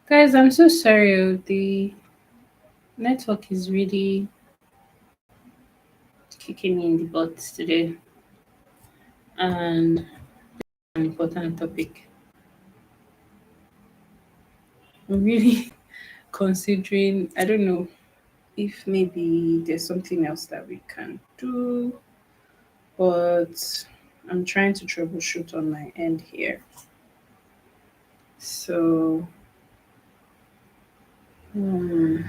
Guys, I'm so sorry. The network is really kicking me in the butt today, and an important topic. I'm really considering. I don't know if maybe there's something else that we can do, but I'm trying to troubleshoot on my end here. So, hmm,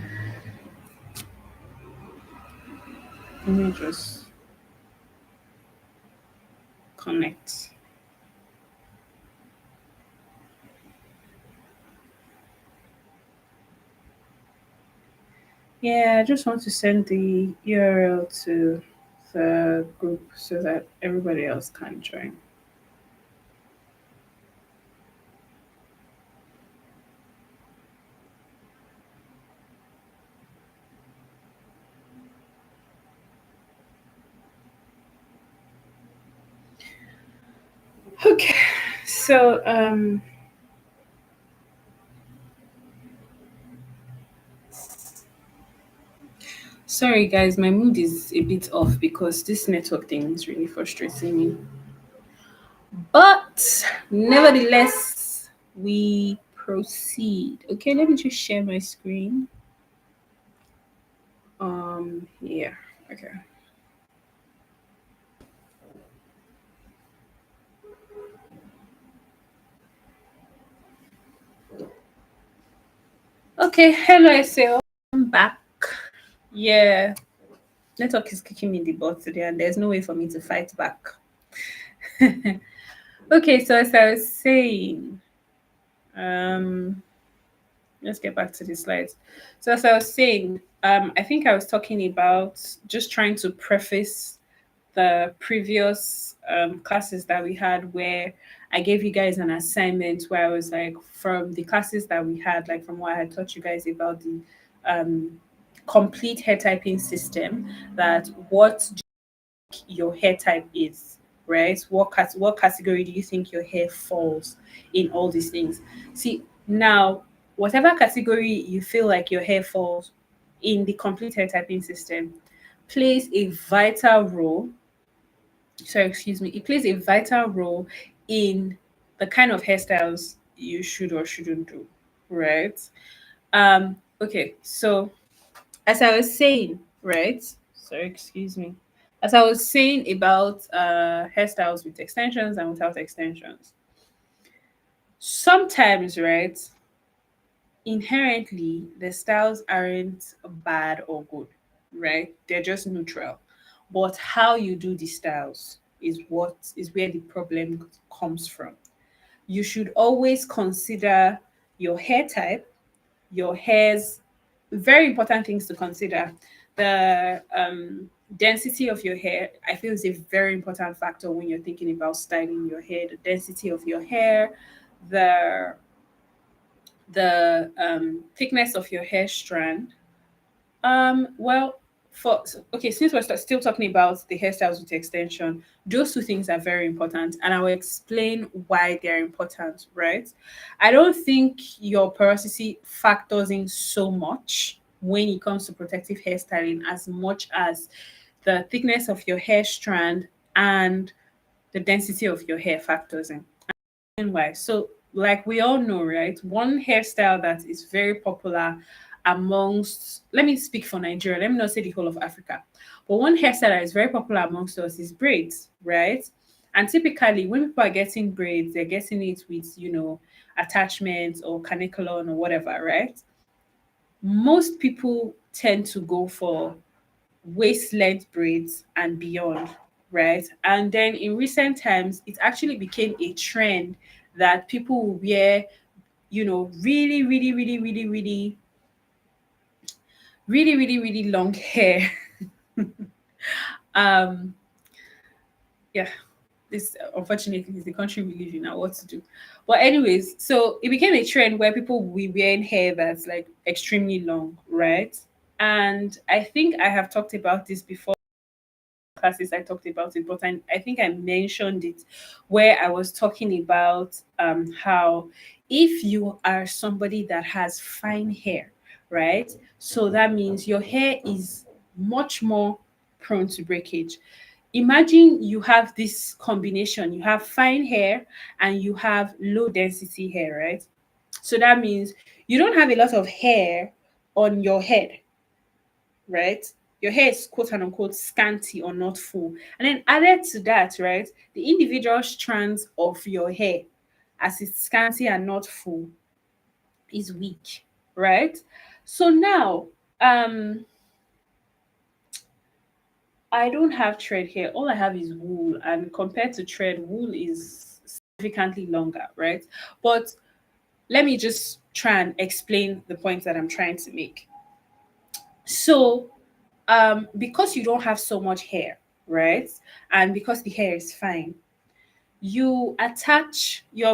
let me just connect. Yeah, I just want to send the URL to the group so that everybody else can join. Okay, so sorry guys, my mood is a bit off because this network thing is really frustrating me. But nevertheless, we proceed. Okay, let me just share my screen. Yeah. Okay. Okay, hello SL. I'm back. Yeah, network is kicking me in the butt today, and there's no way for me to fight back. Okay, so as I was saying, um, let's get back to the slides. So as I was saying, I think I was talking about just trying to preface the previous classes that we had where I gave you guys an assignment where I was like, from the classes that we had, like from what I had taught you guys about the um, complete hair typing system, that what your hair type is, right? What category do you think your hair falls in all these things? See, now whatever category you feel like your hair falls in the complete hair typing system plays a vital role. Sorry, excuse me. It plays a vital role in the kind of hairstyles you should or shouldn't do, right? Okay, so as I was saying, right? Sorry, excuse me. As I was saying about hairstyles with extensions and without extensions, sometimes, right, inherently the styles aren't bad or good, right? They're just neutral. But how you do the styles is what is where the problem comes from. You should always consider your hair type, your hair's very important things to consider. The density of your hair, I feel, is a very important factor when you're thinking about styling your hair. The density of your hair, the thickness of your hair strand. Well, okay, since we're still talking about the hairstyles with extension, those two things are very important, and I will explain why they're important. Right? I don't think your porosity factors in so much when it comes to protective hairstyling as much as the thickness of your hair strand and the density of your hair factors in. And why? So, like we all know, right? One hairstyle that is very popular amongst, let me speak for Nigeria, let me not say the whole of Africa, but one hairstyle that is very popular amongst us is braids, right? And typically, when people are getting braids, they're getting it with, attachments or caniculon or whatever, right? Most people tend to go for waist length braids and beyond, right? And then in recent times, it actually became a trend that people will wear, really, really, really, really, really, really, really, really long hair. um, yeah, this unfortunately is the country we live in now. What to do? But anyways, so it became a trend where people will be wearing hair that's like extremely long, right? And I think I have talked about this before classes I talked about it, but I think I mentioned it where I was talking about how if you are somebody that has fine hair, right? So that means your hair is much more prone to breakage. Imagine you have this combination, you have fine hair and you have low density hair, right? So that means you don't have a lot of hair on your head, right? Your hair is quote and unquote scanty or not full. And then added to that, right, the individual strands of your hair, as it's scanty and not full, is weak, right? So now, um, I don't have thread here. All I have is wool, and compared to thread, wool is significantly longer, right? But let me just try and explain the point that I'm trying to make. So, because you don't have so much hair, right? And because the hair is fine, you're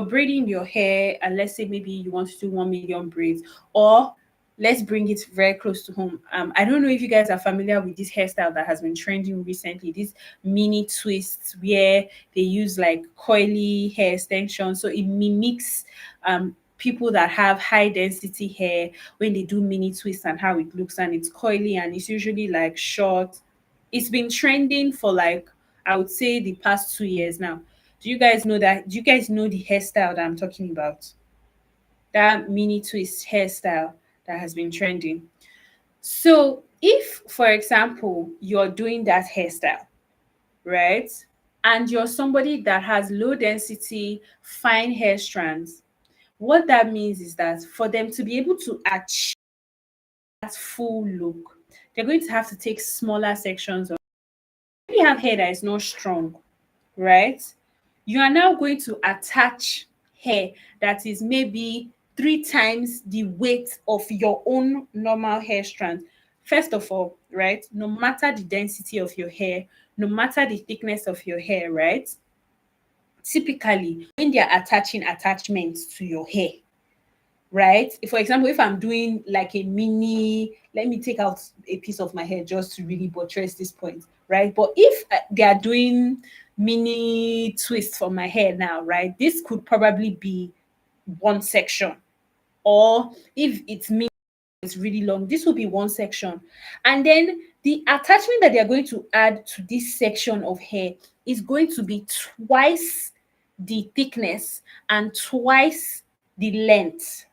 braiding your hair, and let's say maybe you want to do 1 million braids, or let's bring it very close to home. I don't know if you guys are familiar with this hairstyle that has been trending recently, this mini twists where they use like coily hair extensions, so it mimics people that have high density hair when they do mini twists and how it looks, and it's coily and it's usually like short. It's been trending for like, I would say, the past 2 years now. Do you guys know that? Do you guys know the hairstyle that I'm talking about? That mini twist hairstyle that has been trending. So, if, for example, you're doing that hairstyle, right? And you're somebody that has low density, fine hair strands, what that means is that for them to be able to achieve that full look, they're going to have to take smaller sections of. If you have hair that is not strong, right? You are now going to attach hair that is maybe 3 times the weight of your own normal hair strand. First of all, right, no matter the density of your hair, no matter the thickness of your hair, right, typically when they are attaching attachments to your hair, right? For example, if I'm doing like a mini, let me take out a piece of my hair just to really buttress this point, right? But if they are doing mini twists for my hair now, right? This could probably be one section, or if it's mini, it's really long, this will be one section. And then the attachment that they are going to add to this section of hair is going to be twice the thickness and twice the length,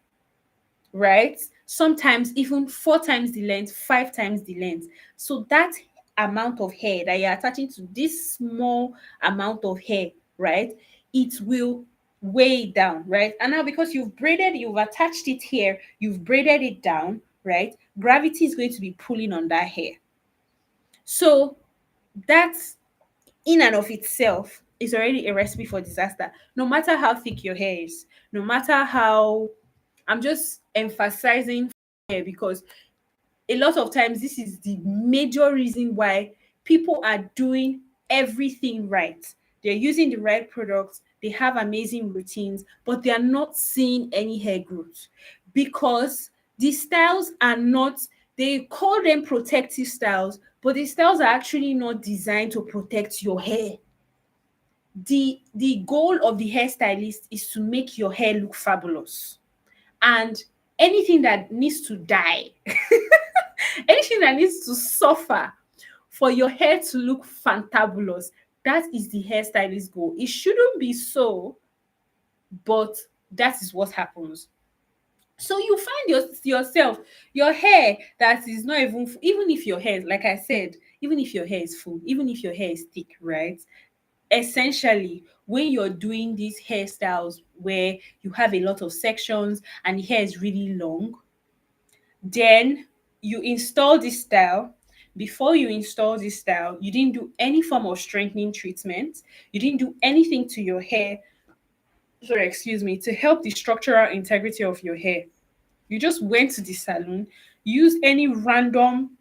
right? Sometimes even 4 times the length, 5 times the length. So that amount of hair that you're attaching to this small amount of hair, right? It will weigh it down, right? And now because you've attached it here, you've braided it down, right? Gravity is going to be pulling on that hair. So that's in and of itself is already a recipe for disaster. No matter how thick your hair is, no matter how, I'm just emphasizing here because a lot of times this is the major reason why people are doing everything right. They're using the right products, they have amazing routines, but they are not seeing any hair growth because the styles are not, they call them protective styles, but the styles are actually not designed to protect your hair. The goal of the hairstylist is to make your hair look fabulous, and anything that needs to die, anything that needs to suffer for your hair to look fantabulous, that is the hairstylist goal. It shouldn't be so, but that is what happens. So you find yourself, your hair that is not even if your hair, like I said, even if your hair is full, even if your hair is thick, right? Essentially, when you're doing these hairstyles where you have a lot of sections and the hair is really long, then you install this style. Before you install this style, you didn't do any form of strengthening treatment. You didn't do anything to your hair, sorry, excuse me, to help the structural integrity of your hair. You just went to the salon, used any random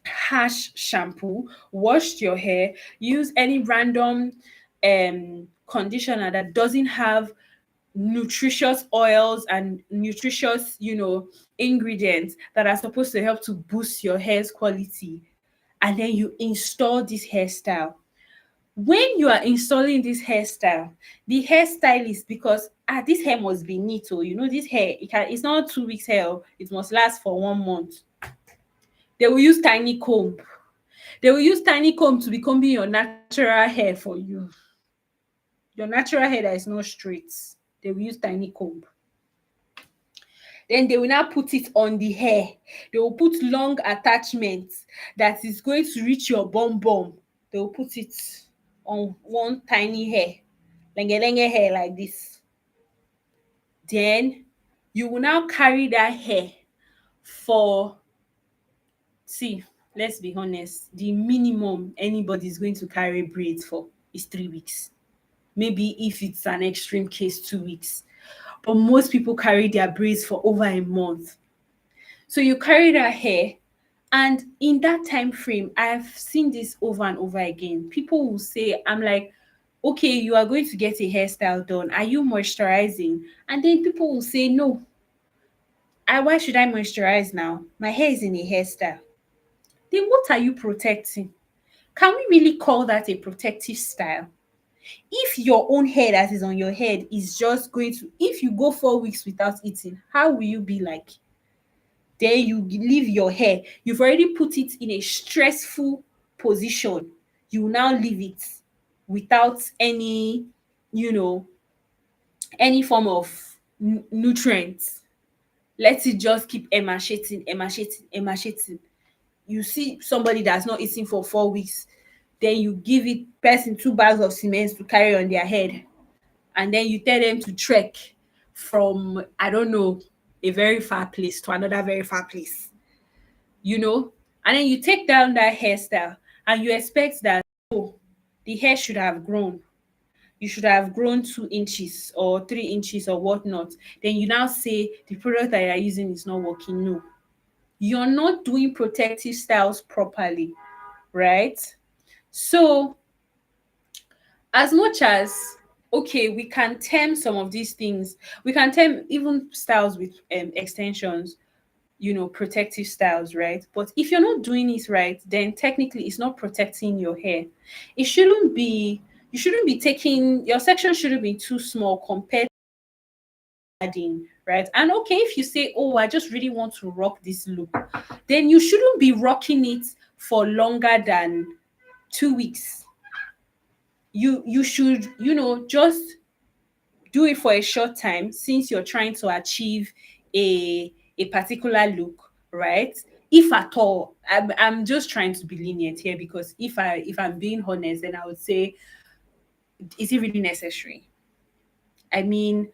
harsh shampoo, washed your hair, use any random conditioner that doesn't have nutritious oils and nutritious, ingredients that are supposed to help to boost your hair's quality. and then you install this hairstyle. When you are installing this hairstyle, the hairstylist, because this hair must be neat, oh, this hair, it's not 2 weeks hair, oh, it must last for 1 month. They will use tiny comb. They will use tiny comb to be combing your natural hair for you. Your natural hair that is not straight. They will use tiny comb. Then they will now put it on the hair. They will put long attachments that is going to reach your bum bum. They will put it on one tiny hair, lenge hair like this. Then you will now carry that hair for, see, let's be honest, the minimum anybody is going to carry braids for is 3 weeks. Maybe if it's an extreme case, 2 weeks. But most people carry their braids for over a month. So you carry that hair, and in that time frame, I've seen this over and over again. People will say, I'm like, okay, you are going to get a hairstyle done. Are you moisturizing? And then people will say, no. Why should I moisturize now? My hair is in a hairstyle. Then what are you protecting? Can we really call that a protective style? If your own hair that is on your head is just going to, if you go 4 weeks without eating, how will you be like? Then you leave your hair. You've already put it in a stressful position. You now leave it without any, you know, any form of nutrients. Let it just keep emaciating. You see somebody that's not eating for 4 weeks, then you give it person 2 bags of cement to carry on their head, and then you tell them to trek from, I don't know, a very far place to another very far place, and then you take down that hairstyle and you expect that, oh, the hair should have grown. You should have grown 2 inches or 3 inches or whatnot. Then you now say the product that you're using is not working. No, you're not doing protective styles properly, right? So, as much as, okay, we can term some of these things, we can term even styles with extensions, protective styles, right? But if you're not doing it right, then technically it's not protecting your hair. It shouldn't be, you shouldn't be taking, your section shouldn't be too small compared to adding, right? And okay, if you say, oh, I just really want to rock this look, then you shouldn't be rocking it for longer than 2 weeks. You should, just do it for a short time, since you're trying to achieve a particular look, right? If at all, I'm just trying to be lenient here, because if I'm being honest, then I would say, is it really necessary? I mean,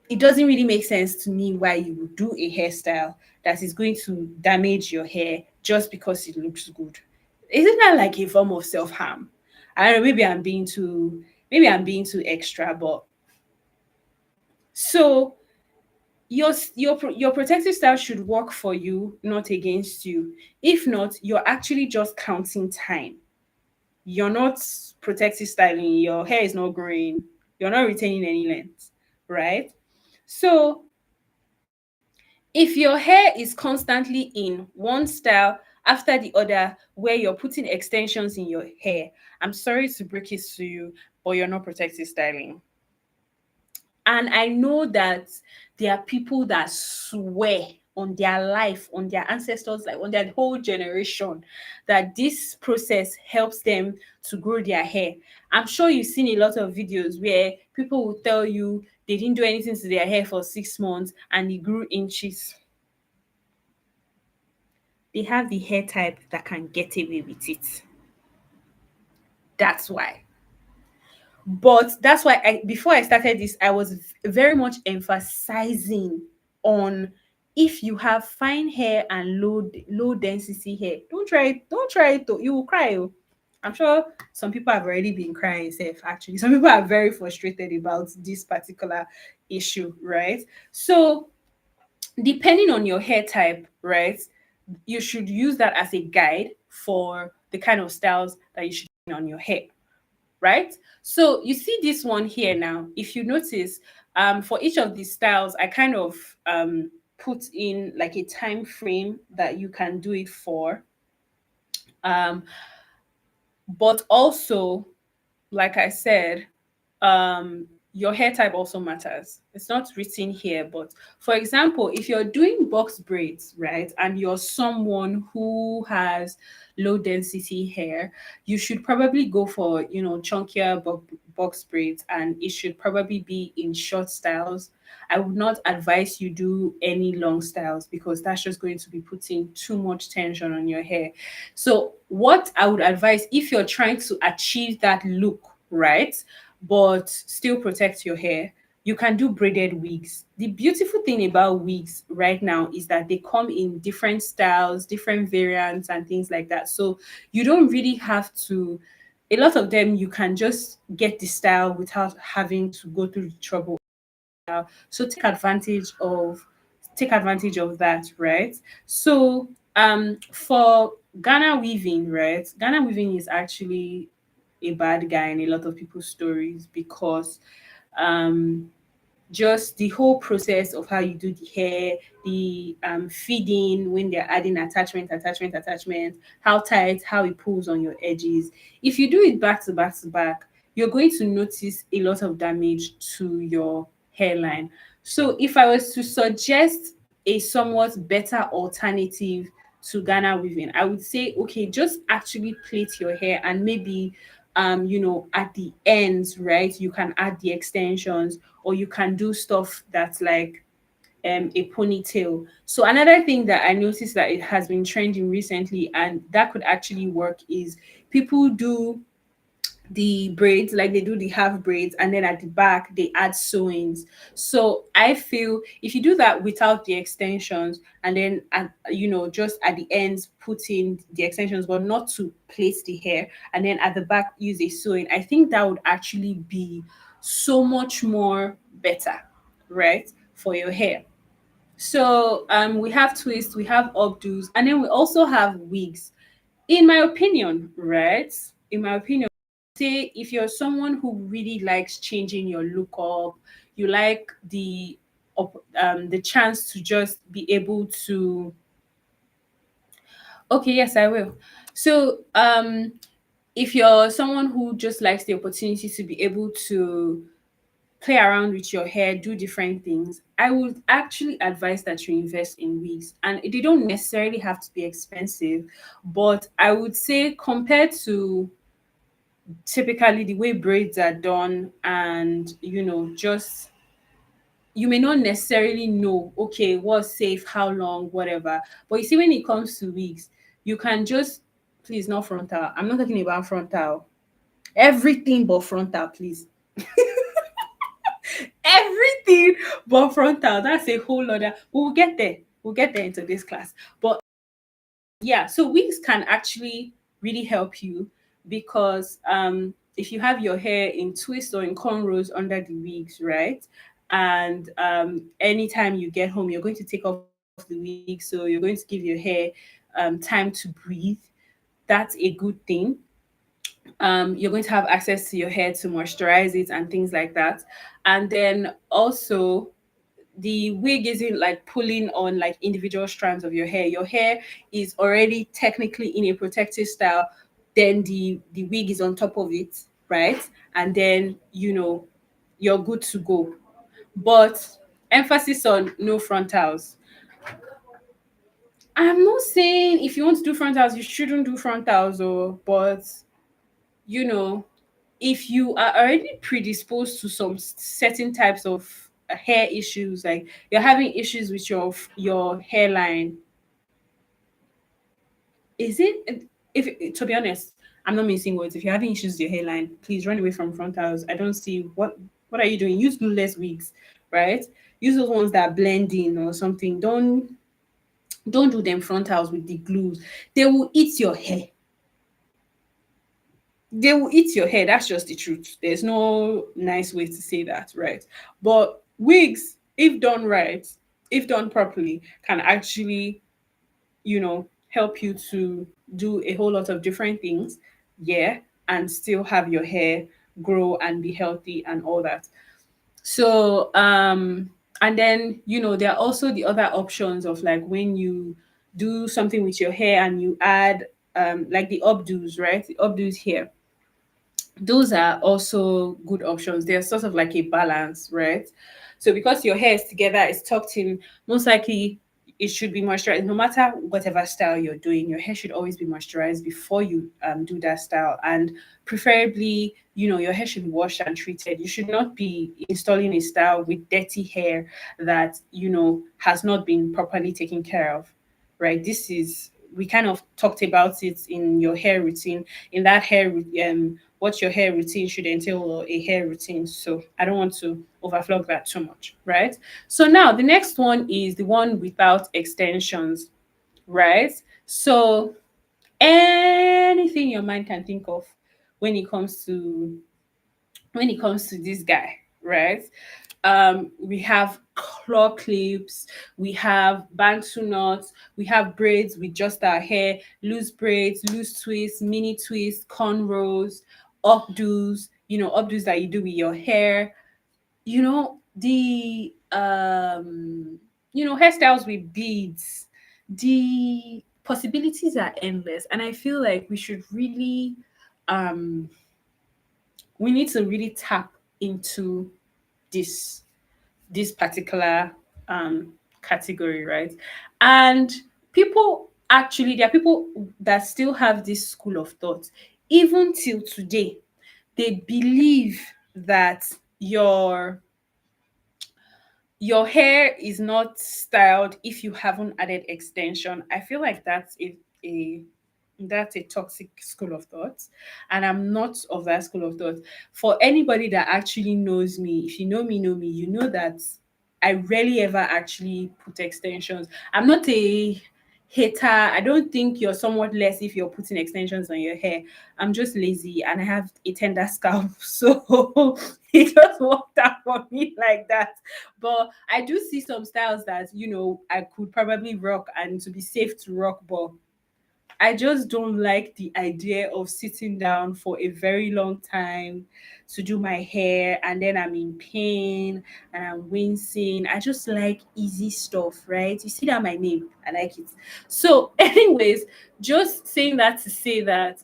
it doesn't really make sense to me why you would do a hairstyle that is going to damage your hair just because it looks good. Isn't that like a form of self-harm? I don't know, maybe I'm being too extra, but so your protective style should work for you, not against you. If not, you're actually just counting time. You're not protective styling, your hair is not growing, you're not retaining any length, right? So if your hair is constantly in one style after the other, where you're putting extensions in your hair, I'm sorry to break it to you, but you're not protective styling. And I know that there are people that swear on their life, on their ancestors, like on their whole generation, that this process helps them to grow their hair. I'm sure you've seen a lot of videos where people will tell you they didn't do anything to their hair for 6 months and it grew inches. They have the hair type that can get away with it. That's why. But that's why before I started this, I was very much emphasizing on, if you have fine hair and low density hair, don't try it though. You will cry. Oh. I'm sure some people have already been crying self, actually. Some people are very frustrated about this particular issue, right? So depending on your hair type, right, you should use that as a guide for the kind of styles that you should do on your hair, right? So you see this one here now. If you notice, for each of these styles, I kind of put in like a time frame that you can do it for. Um, but also, like I said, your hair type also matters. It's not written here, but for example, if you're doing box braids, right, and you're someone who has low density hair, you should probably go for, chunkier box braids, and it should probably be in short styles. I would not advise you do any long styles because that's just going to be putting too much tension on your hair. So, what I would advise if you're trying to achieve that look, right, but still protect your hair, you can do braided wigs. The beautiful thing about wigs right now is that they come in different styles, different variants, and things like that. So, you don't really have to, a lot of them, you can just get the style without having to go through the trouble. So take advantage of that, right? So for Ghana weaving, right? Ghana weaving is actually a bad guy in a lot of people's stories because um just the whole process of how you do the hair, the feeding when they're adding attachment, how tight, how it pulls on your edges. If you do it back to back to back, you're going to notice a lot of damage to your hairline. So if I was to suggest a somewhat better alternative to Ghana weaving, I would say, okay, just actually plait your hair and maybe at the ends, right, you can add the extensions, or you can do stuff that's like a ponytail. So another thing that I noticed that it has been trending recently and that could actually work is people do the braids, like they do the half braids, and then at the back they add sewings. So I feel if you do that without the extensions, and then just at the ends put in the extensions but not to place the hair, and then at the back use a sewing, I think that would actually be so much more better, right, for your hair. So we have twists, we have updos, and then we also have wigs. In my opinion, right? In my opinion, say if you're someone who really likes changing your look up, you like the chance to just be able to. Okay, yes, I will. So if you're someone who just likes the opportunity to be able to play around with your hair, do different things, I would actually advise that you invest in wigs. And they don't necessarily have to be expensive, but I would say compared to typically the way braids are done, and just you may not necessarily know, okay, what's safe, how long, whatever. But you see, when it comes to wigs, you can just, please, not frontal. I'm not talking about frontal. Everything but frontal, please. Everything but frontal. That's a whole other. But we'll get there. We'll get there into this class. But yeah, so wigs can actually really help you because if you have your hair in twists or in cornrows under the wigs, right? And anytime you get home, you're going to take off the wig, so you're going to give your hair time to breathe. That's a good thing. You're going to have access to your hair to moisturize it and things like that. And then also, the wig isn't like pulling on like individual strands of your hair. Your hair is already technically in a protective style. Then the wig is on top of it, right? And then you're good to go. But emphasis on no frontals. I'm not saying if you want to do frontals, you shouldn't do frontals, or but you know if you are already predisposed to some certain types of hair issues, like you're having issues with your hairline, is it if to be honest, I'm not missing words. If you're having issues with your hairline, please run away from frontals. I don't see what are you doing. Use glueless wigs, right? Use those ones that blend in or something. Don't do them frontals with the glues. They will eat your hair. They will eat your hair. That's just the truth. There's no nice way to say that, right? But wigs, if done right, if done properly, can actually, help you to do a whole lot of different things, yeah, and still have your hair grow and be healthy and all that. So, and then, there are also the other options of like when you do something with your hair and you add like the updos, right? The updos here, those are also good options. They're sort of like a balance, right? So because your hair is together, it's tucked in, most likely it should be moisturized. No matter whatever style you're doing, your hair should always be moisturized before you do that style. And preferably, your hair should be washed and treated. You should not be installing a style with dirty hair that, has not been properly taken care of, right? We kind of talked about it in your hair routine, in that what your hair routine should entail, or a hair routine. So I don't want to overflog that too much, right? So now the next one is the one without extensions, right? So anything your mind can think of when it comes to this guy, right? We have claw clips, we have bantu knots, we have braids with just our hair, loose braids, loose twists, mini twists, cornrows, updos, updos that you do with your hair, the hairstyles with beads. The possibilities are endless, and I feel like um we need to really tap into this particular category, right? And there are people that still have this school of thought, even till today. They believe that your hair is not styled if you haven't added extension. I feel like a that's a toxic school of thought, and I'm not of that school of thought. For anybody that actually knows me, if you know me, you know that I rarely ever actually put extensions. I'm not a hater. I don't think you're somewhat less if you're putting extensions on your hair. I'm just lazy and I have a tender scalp. So it just worked out for me like that. But I do see some styles that, I could probably rock and to be safe to rock, but I just don't like the idea of sitting down for a very long time to do my hair, and then I'm in pain and I'm wincing. I just like easy stuff, right? You see that my name, I like it. So, anyways, just saying that to say that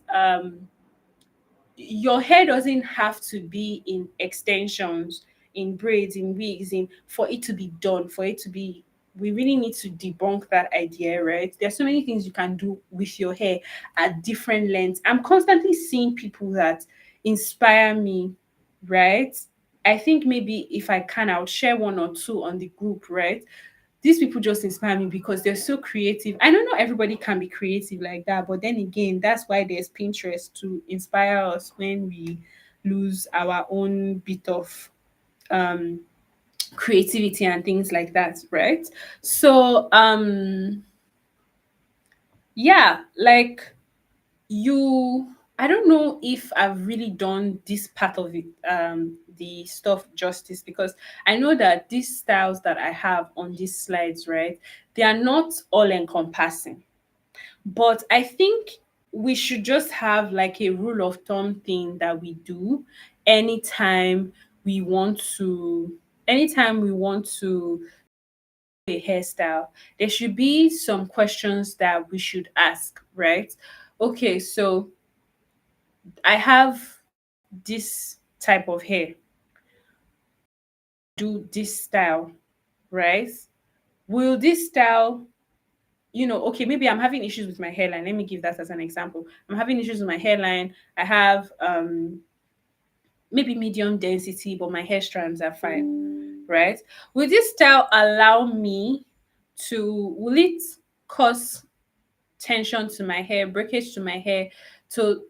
your hair doesn't have to be in extensions, in braids, in wigs, in for it to be done, for it to be, we really need to debunk that idea, right? There's so many things you can do with your hair at different lengths. I'm constantly seeing people that inspire me, right? I think maybe if I can, I'll share one or two on the group, right? These people just inspire me because they're so creative. I know not everybody can be creative like that, but then again, that's why there's Pinterest to inspire us when we lose our own bit of um creativity and things like that, right? So yeah, like I don't know if I've really done this part of it, the stuff justice, because I know that these styles that I have on these slides, right, they are not all encompassing. But I think we should just have like a rule of thumb thing that we do anytime we want to anytime we want to a hairstyle. There should be some questions that we should ask, right? Okay, so I have this type of hair, do this style, right? Will this style, okay, maybe I'm having issues with my hairline. Let me give that as an example. I'm having issues with my hairline. I have maybe medium density, but my hair strands are fine, right? Will this style allow me will it cause tension to my hair, breakage to my hair to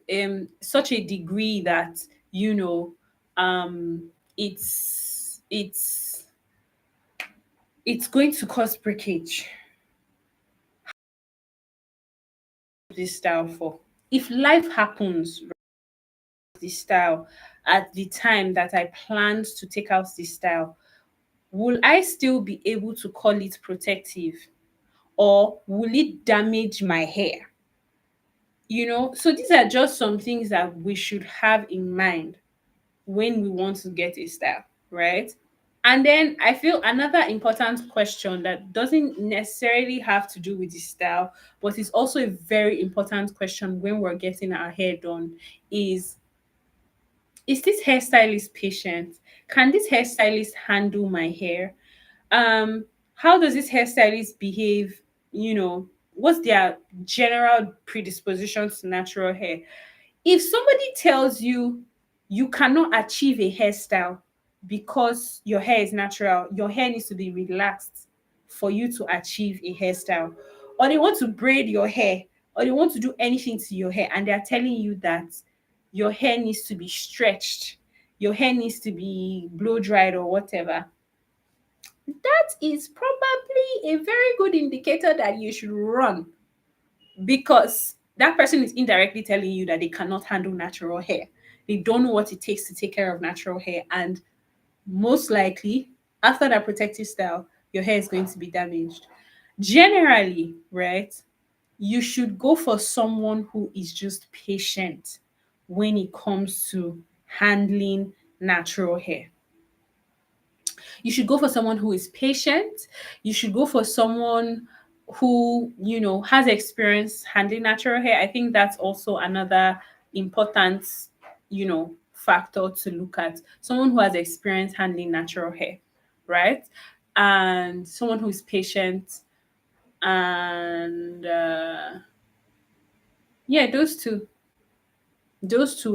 such a degree that you know it's going to cause breakage, this style for. If life happens, this style at the time that I planned to take out this style, will I still be able to call it protective, or will it damage my hair? So these are just some things that we should have in mind when we want to get a style, right? And then I feel another important question that doesn't necessarily have to do with the style, but is also a very important question when we're getting our hair done is this hairstylist patient? Can this hairstylist handle my hair? How does this hairstylist behave? You know, what's their general predisposition to natural hair? If somebody tells you you cannot achieve a hairstyle because your hair is natural, your hair needs to be relaxed for you to achieve a hairstyle, or they want to braid your hair, or they want to do anything to your hair, and they're telling you that your hair needs to be stretched, your hair needs to be blow dried, or whatever, that is probably a very good indicator that you should run, because that person is indirectly telling you that they cannot handle natural hair. They don't know what it takes to take care of natural hair. And most likely, after that protective style, your hair is going to be damaged. Generally, right, you should go for someone who is just patient when it comes to handling natural hair. You should go for someone who is patient. You should go for someone who, has experience handling natural hair. I think that's also another important, factor to look at. Someone who has experience handling natural hair, right? And someone who is patient. And yeah, those two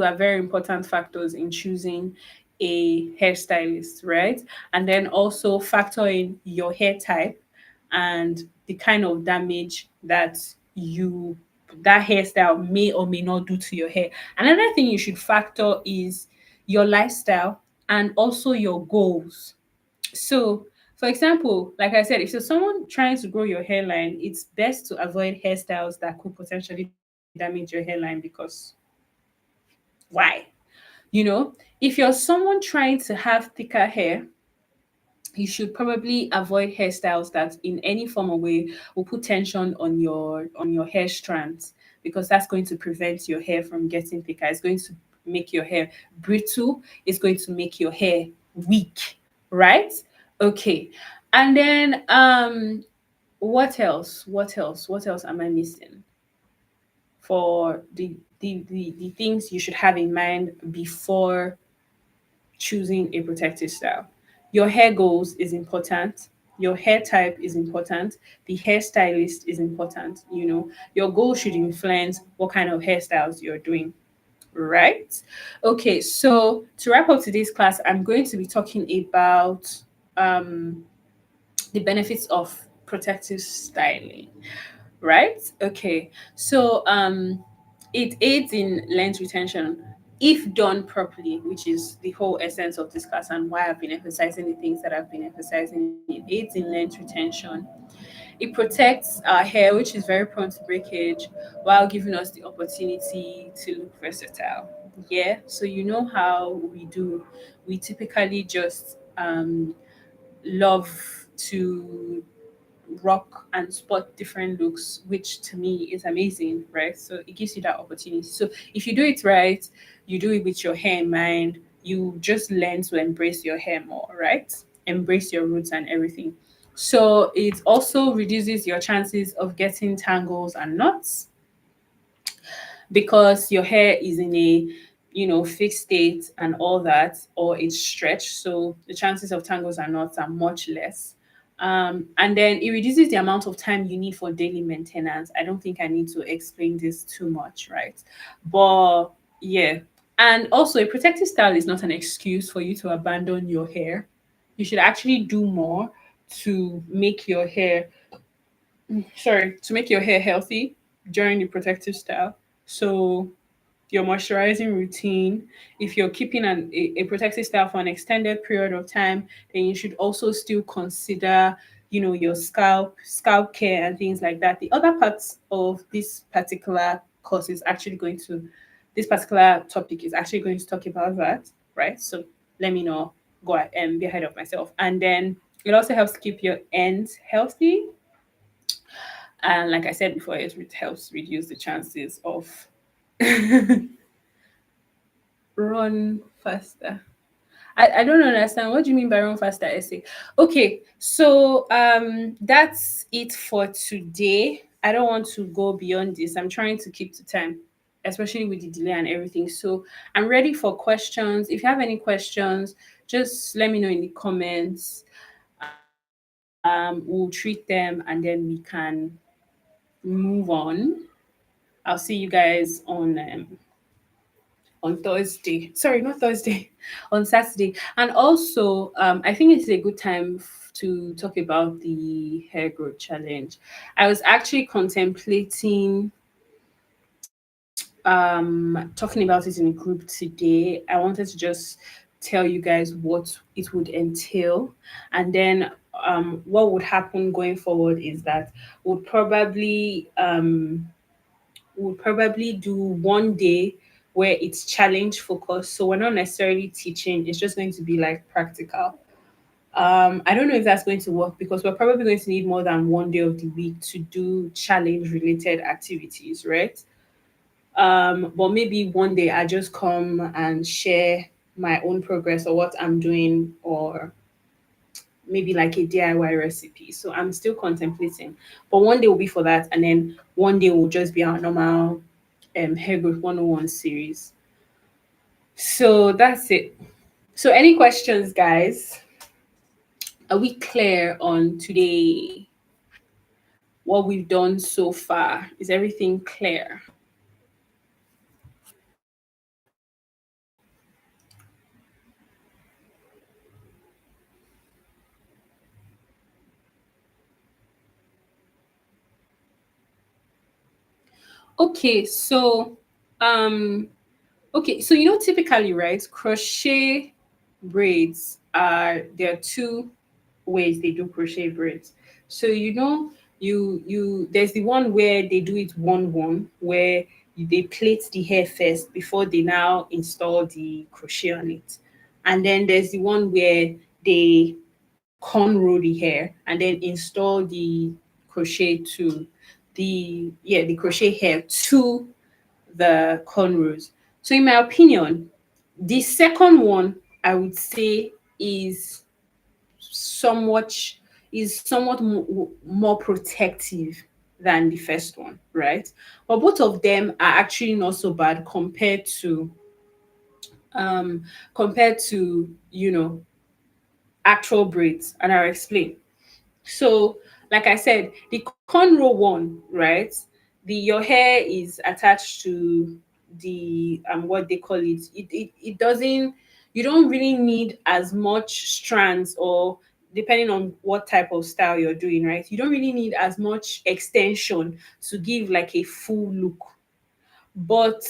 are very important factors in choosing a hairstylist, right? And then also factor in your hair type and the kind of damage that hairstyle may or may not do to your hair. Another thing you should factor is your lifestyle and also your goals. So, for example, like I said, if you're someone trying to grow your hairline, it's best to avoid hairstyles that could potentially damage your hairline, because why? If you're someone trying to have thicker hair, you should probably avoid hairstyles that in any form or way will put tension on your hair strands, because that's going to prevent your hair from getting thicker. It's going to make your hair brittle. It's going to make your hair weak, right? Okay. And then what else? What else am I missing for the things you should have in mind before choosing a protective style? Your hair goals is important. Your hair type is important. The hairstylist is important. Your goal should influence what kind of hairstyles you're doing, right? Okay, so to wrap up today's class, I'm going to be talking about um, the benefits of protective styling. Right? Okay. So it aids in lens retention if done properly, which is the whole essence of this class and why I've been emphasizing the things that I've been emphasizing. It aids in lens retention. It protects our hair, which is very prone to breakage, while giving us the opportunity to look versatile. Yeah. So you know how we do. We typically just love to rock and spot different looks, which to me is amazing, right? So it gives you that opportunity. So if you do it right, you do it with your hair in mind, you just learn to embrace your hair more, right? Embrace your roots and everything. So it also reduces your chances of getting tangles and knots, because your hair is in a fixed state and all that, or it's stretched, so the chances of tangles and knots are much less. And then it reduces the amount of time you need for daily maintenance. I don't think I need to explain this too much, right? But yeah. And also, a protective style is not an excuse for you to abandon your hair. You should actually do more to make your hair healthy during the protective style. So your moisturizing routine, if you're keeping a protective style for an extended period of time, then you should also still consider, your scalp care and things like that. The other parts of this particular topic is actually going to talk about that, right? So let me know, go ahead and be ahead of myself. And then it also helps keep your ends healthy. And like I said before, helps reduce the chances of run faster. I don't understand. What do you mean by run faster essay? Okay, so that's it for today. I don't want to go beyond this. I'm trying to keep to time, especially with the delay and everything. So I'm ready for questions. If you have any questions, just let me know in the comments. We'll treat them and then we can move on. I'll see you guys on Thursday. Sorry, not Thursday, on Saturday. And also, I think it's a good time to talk about the hair growth challenge. I was actually contemplating talking about it in a group today. I wanted to just tell you guys what it would entail, and then what would happen going forward is that we'll probably do one day where it's challenge focused. So we're not necessarily teaching, it's just going to be like practical. I don't know if that's going to work because we're probably going to need more than one day of the week to do challenge related activities, right? But maybe one day I just come and share my own progress or what I'm doing, or maybe like a DIY recipe. So I'm still contemplating. But one day will be for that, and then one day will just be our normal Hair Growth 101 series. So that's it. So any questions, guys? Are we clear on today? What we've done so far? Is everything clear? Okay, so um okay, so typically, right, crochet braids are there are two ways they do crochet braids. So you there's the one where they do it one where they plait the hair first before they now install the crochet on it. And then there's the one where they cornrow the hair and then install the crochet to the crochet hair to the cornrows. So in my opinion, the second one I would say is somewhat more protective than the first one, right? But both of them are actually not so bad um compared to actual braids, and I'll explain. So, like I said, the cornrow one, right? Your hair is attached to the what they call it. It doesn't. You don't really need as much strands, or depending on what type of style you're doing, right? You don't really need as much extension to give like a full look. But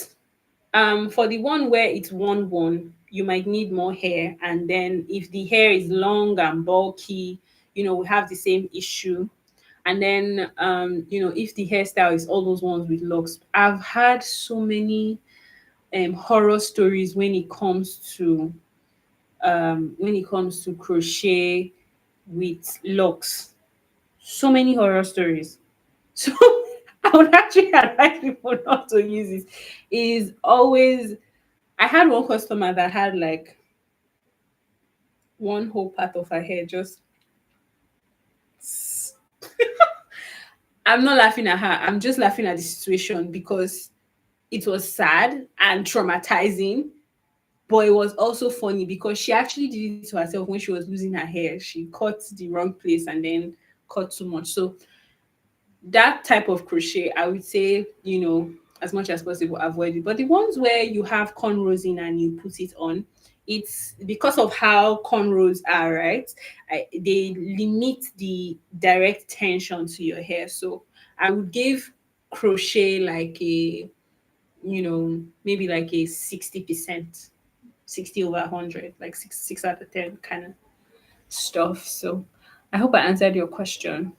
for the one where it's one, you might need more hair. And then if the hair is long and bulky, we have the same issue. And then if the hairstyle is all those ones with locks, I've had so many horror stories when it comes to crochet with locks. So many horror stories. So I would actually advise people not to use it. Is always I had one customer that had like one whole part of her hair just. I'm not laughing at her. I'm just laughing at the situation because it was sad and traumatizing, but it was also funny because she actually did it to herself when she was losing her hair. She cut the wrong place and then cut too much. So that type of crochet, I would say, as much as possible, avoid it. But the ones where you have cornrows in and you put it on, it's because of how cornrows are, right? They limit the direct tension to your hair. So I would give crochet like maybe like a 60%, 60 over 100, like 6 out of 10 kind of stuff. So I hope I answered your question.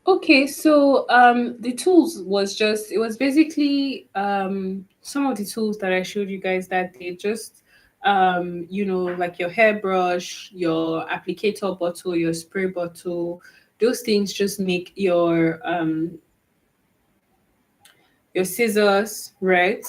Okay, so the tools was just, it was basically some of the tools that I showed you guys that day, just like your hairbrush, your applicator bottle, your spray bottle. Those things just make your scissors, right?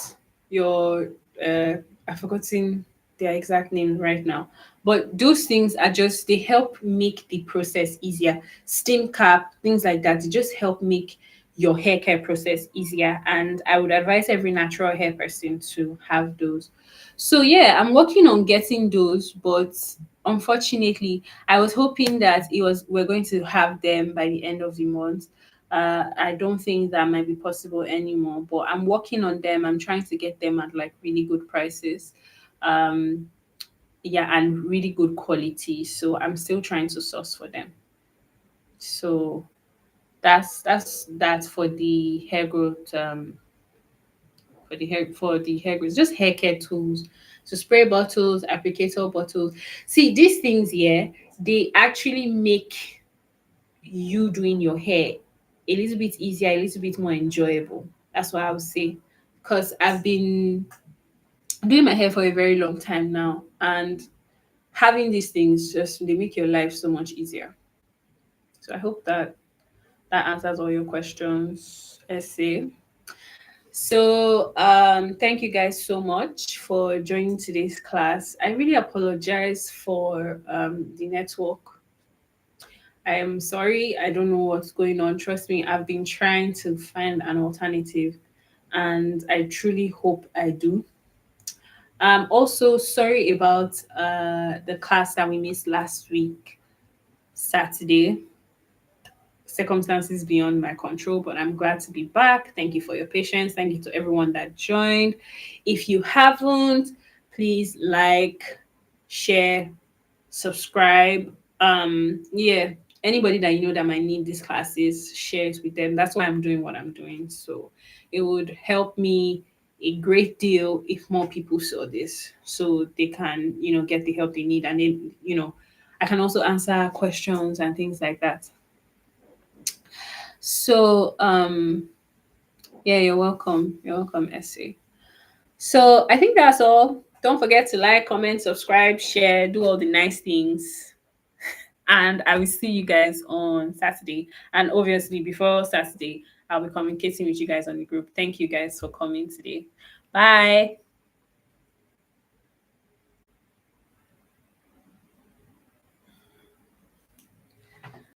Your I've forgotten their exact name right now. But those things are just, they help make the process easier. Steam cap, things like that, they just help make your hair care process easier. And I would advise every natural hair person to have those. So yeah, I'm working on getting those, but unfortunately, I was hoping that we're going to have them by the end of the month. I don't think that might be possible anymore, but I'm working on them. I'm trying to get them at like really good prices. Um, yeah, and really good quality. So I'm still trying to source for them. So that's for the hair growth, for the hair growth, just hair care tools. So spray bottles, applicator bottles. See, these things here, they actually make you doing your hair a little bit easier, a little bit more enjoyable. That's what I would say. Because I've been doing my hair for a very long time now, and having these things just, they make your life so much easier. So I hope that that answers all your questions, essay. So thank you guys so much for joining today's class. I really apologize for the network. I am sorry. I don't know what's going on. Trust me, I've been trying to find an alternative, and I truly hope I do. Also, sorry about the class that we missed last week, Saturday. Circumstances beyond my control, but I'm glad to be back. Thank you for your patience. Thank you to everyone that joined. If you haven't, please like, share, subscribe. Yeah, anybody that you know that might need these classes, share it with them. That's why I'm doing what I'm doing. So it would help me a great deal if more people saw this, so they can, get the help they need. And then, I can also answer questions and things like that. So yeah, you're welcome. You're welcome, Essie. So I think that's all. Don't forget to like, comment, subscribe, share, do all the nice things. And I will see you guys on Saturday. And obviously, before Saturday, I'll be communicating with you guys on the group. Thank you guys for coming today. Bye.